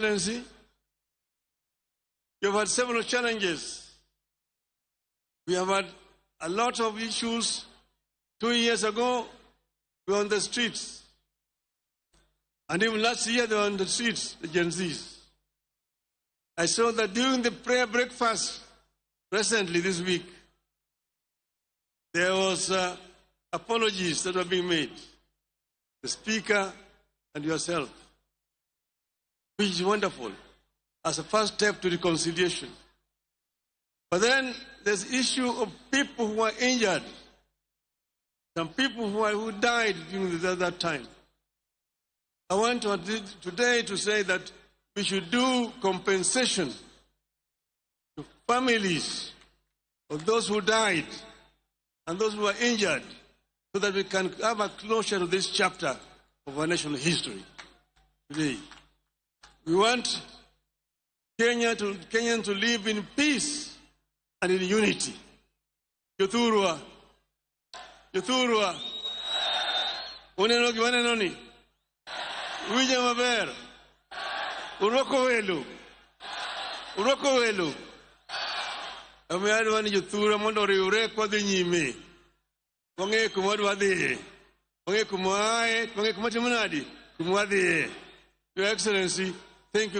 Excellency, you've had several challenges. We have had a lot of issues. 2 years ago, we were on the streets. And even last year, they were on the streets, the Gen Zs. I saw that during the prayer breakfast recently this week, there was apologies that were being made. The speaker and yourself, which is wonderful as a first step to reconciliation. But then there's the issue of people who are injured, some people who died during that time. I want today to say that we should do compensation to families of those who died and those who are injured, so that we can have a closure to this chapter of our national history today. We want Kenyans to live in peace and in unity. Yothurwa. Unenoni. Wija maber. Uroko welu. Ameadwa ni Yothurwa mondo riure kwa dhi nyime. Wange kumwadwa dhi. Wange kumwae, wange kumachimunadi. Kumwadhi. Your Excellency, thank you.